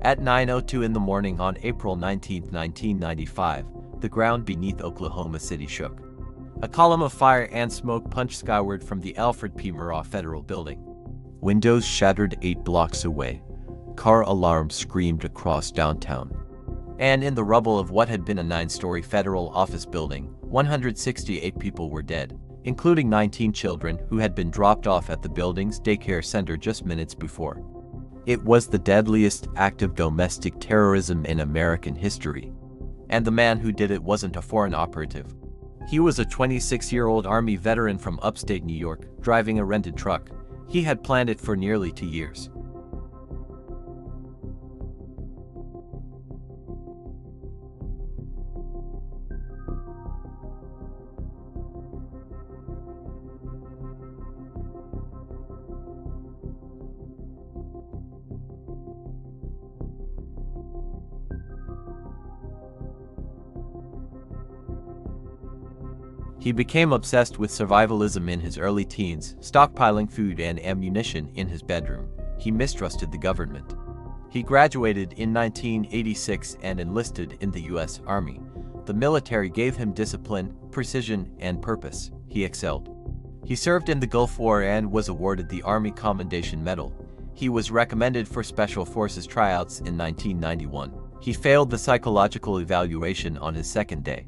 At 9:02 in the morning on April 19, 1995, the ground beneath Oklahoma City shook. A column of fire and smoke punched skyward from the Alfred P. Murrah Federal Building. Windows shattered 8 blocks away. Car alarms screamed across downtown. And in the rubble of what had been a 9-story federal office building, 168 people were dead, including 19 children who had been dropped off at the building's daycare center just minutes before. It was the deadliest act of domestic terrorism in American history. And the man who did it wasn't a foreign operative. He was a 26-year-old Army veteran from upstate New York, driving a rented truck. He had planned it for nearly 2 years. He became obsessed with survivalism in his early teens, stockpiling food and ammunition in his bedroom. He mistrusted the government. He graduated in 1986 and enlisted in the U.S. Army. The military gave him discipline, precision, and purpose. He excelled. He served in the Gulf War and was awarded the Army Commendation Medal. He was recommended for Special Forces tryouts in 1991. He failed the psychological evaluation on his second day.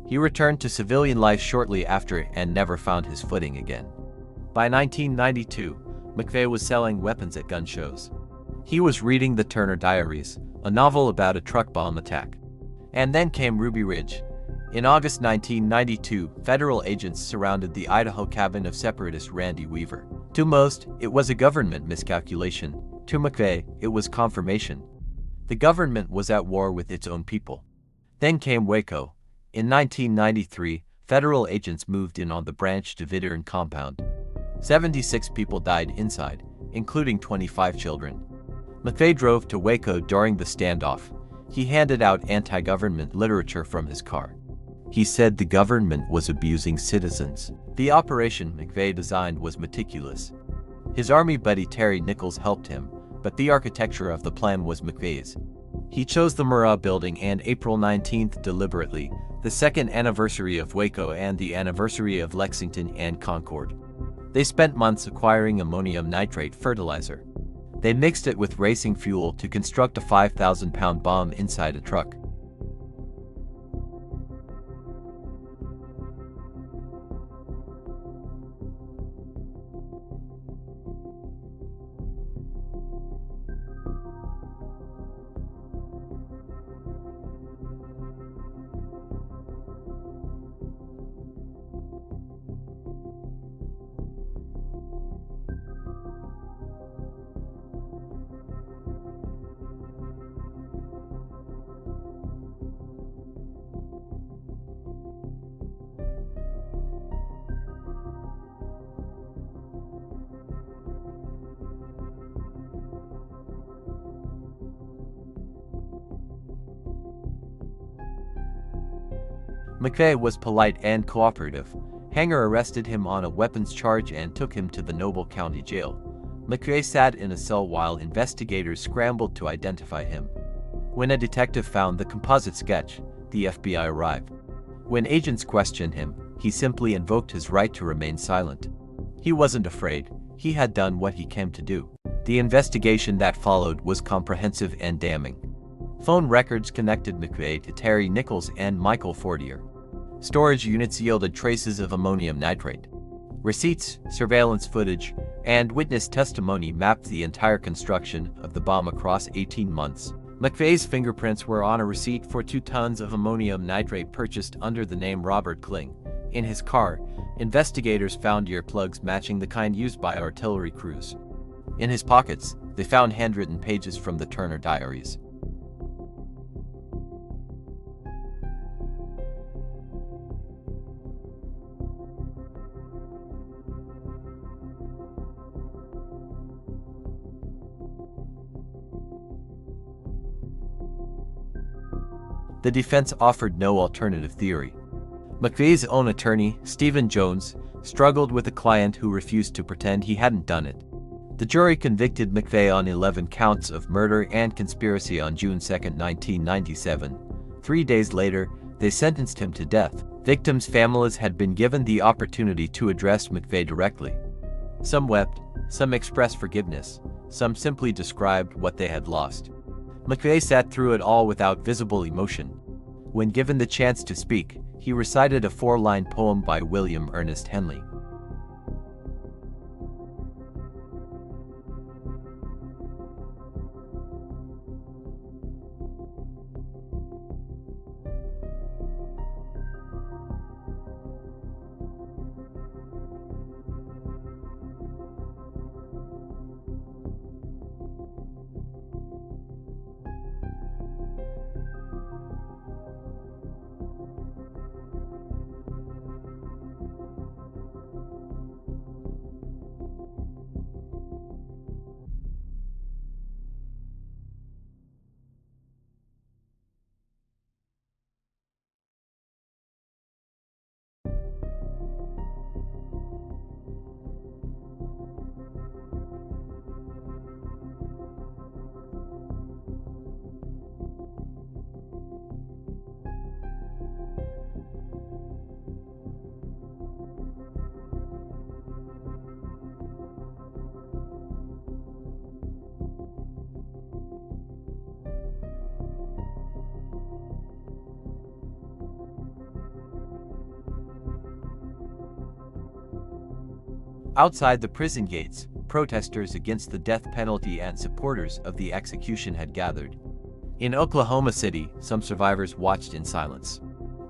He returned to civilian life shortly after and never found his footing again. By 1992, McVeigh was selling weapons at gun shows. He was reading the Turner Diaries, a novel about a truck bomb attack. And then came Ruby Ridge. In August 1992, federal agents surrounded the Idaho cabin of separatist Randy Weaver. To most, it was a government miscalculation. To McVeigh, it was confirmation. The government was at war with its own people. Then came Waco. In 1993, federal agents moved in on the Branch Davidian compound. 76 people died inside, including 25 children. McVeigh drove to Waco during the standoff. He handed out anti-government literature from his car. He said the government was abusing citizens. The operation McVeigh designed was meticulous. His Army buddy Terry Nichols helped him, but the architecture of the plan was McVeigh's. He chose the Murrah Building and April 19th deliberately, the second anniversary of Waco and the anniversary of Lexington and Concord. They spent months acquiring ammonium nitrate fertilizer. They mixed it with racing fuel to construct a 5,000-pound bomb inside a truck. McVeigh was polite and cooperative. Hanger arrested him on a weapons charge and took him to the Noble County Jail. McVeigh sat in a cell while investigators scrambled to identify him. When a detective found the composite sketch, the FBI arrived. When agents questioned him, he simply invoked his right to remain silent. He wasn't afraid. He had done what he came to do. The investigation that followed was comprehensive and damning. Phone records connected McVeigh to Terry Nichols and Michael Fortier. Storage units yielded traces of ammonium nitrate. Receipts, surveillance footage, and witness testimony mapped the entire construction of the bomb across 18 months. McVeigh's fingerprints were on a receipt for 2 tons of ammonium nitrate purchased under the name Robert Kling. In his car, investigators found earplugs matching the kind used by artillery crews. In his pockets, they found handwritten pages from the Turner Diaries. The defense offered no alternative theory. McVeigh's own attorney, Stephen Jones, struggled with a client who refused to pretend he hadn't done it. The jury convicted McVeigh on 11 counts of murder and conspiracy on June 2, 1997. 3 days later, they sentenced him to death. Victims' families had been given the opportunity to address McVeigh directly. Some wept, some expressed forgiveness, some simply described what they had lost. McVeigh sat through it all without visible emotion. When given the chance to speak, he recited a 4-line poem by William Ernest Henley. Outside the prison gates, protesters against the death penalty and supporters of the execution had gathered. In Oklahoma City, some survivors watched in silence.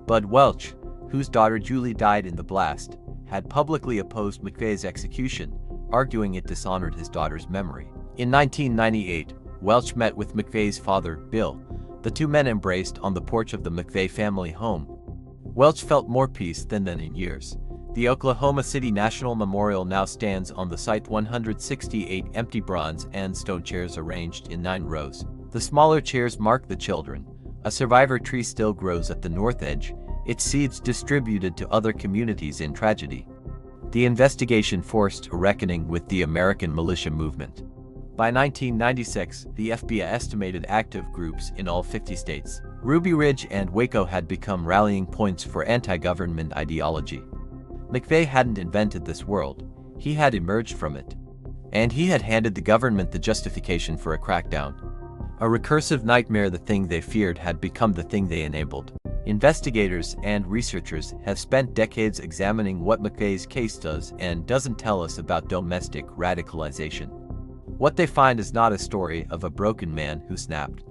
Bud Welch, whose daughter Julie died in the blast, had publicly opposed McVeigh's execution, arguing it dishonored his daughter's memory. In 1998, Welch met with McVeigh's father, Bill. The two men embraced on the porch of the McVeigh family home. Welch felt more peace than in years. The Oklahoma City National Memorial now stands on the site, 168 empty bronze and stone chairs arranged in 9 rows. The smaller chairs mark the children. A survivor tree still grows at the north edge, its seeds distributed to other communities in tragedy. The investigation forced a reckoning with the American militia movement. By 1996, the FBI estimated active groups in all 50 states. Ruby Ridge and Waco had become rallying points for anti-government ideology. McVeigh hadn't invented this world, he had emerged from it. And he had handed the government the justification for a crackdown. A recursive nightmare. The thing they feared had become the thing they enabled. Investigators and researchers have spent decades examining what McVeigh's case does and doesn't tell us about domestic radicalization. What they find is not a story of a broken man who snapped.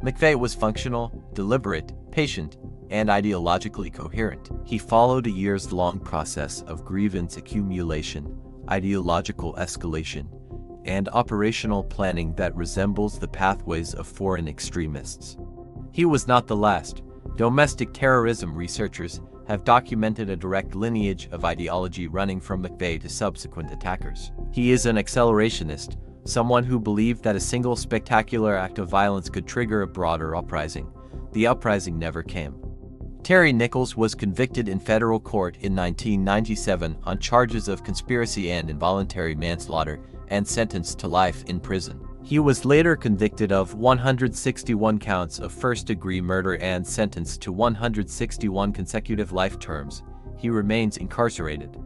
McVeigh was functional, deliberate, patient, and ideologically coherent. He followed a years-long process of grievance accumulation, ideological escalation, and operational planning that resembles the pathways of foreign extremists. He was not the last. Domestic terrorism researchers have documented a direct lineage of ideology running from McVeigh to subsequent attackers. He is an accelerationist, someone who believed that a single spectacular act of violence could trigger a broader uprising. The uprising never came. Terry Nichols was convicted in federal court in 1997 on charges of conspiracy and involuntary manslaughter and sentenced to life in prison. He was later convicted of 161 counts of first-degree murder and sentenced to 161 consecutive life terms. He remains incarcerated.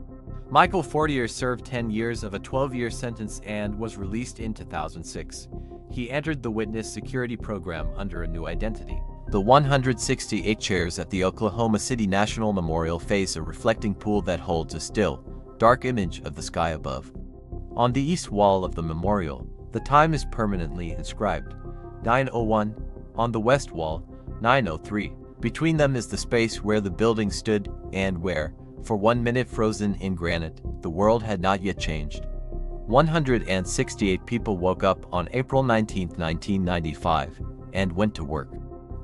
Michael Fortier served 10 years of a 12-year sentence and was released in 2006. He entered the witness security program under a new identity. The 168 chairs at the Oklahoma City National Memorial face a reflecting pool that holds a still, dark image of the sky above. On the east wall of the memorial, the time is permanently inscribed, 9:01. On the west wall, 9:03. Between them is the space where the building stood and where, for 1 minute frozen in granite, the world had not yet changed. 168 people woke up on April 19, 1995, and went to work.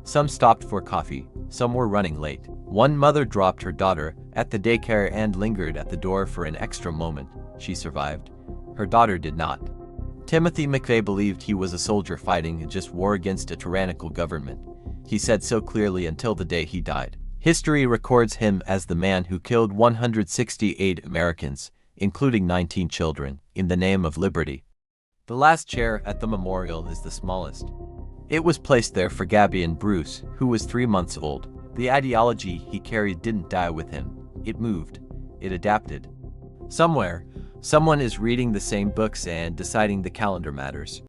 Some stopped for coffee, some were running late. One mother dropped her daughter at the daycare and lingered at the door for an extra moment. She survived. Her daughter did not. Timothy McVeigh believed he was a soldier fighting a just war against a tyrannical government. He said so clearly until the day he died. History records him as the man who killed 168 Americans, including 19 children, in the name of liberty. The last chair at the memorial is the smallest. It was placed there for Gabby and Bruce, who was 3 months old. The ideology he carried didn't die with him. It moved. It adapted. Somewhere, someone is reading the same books and deciding the calendar matters.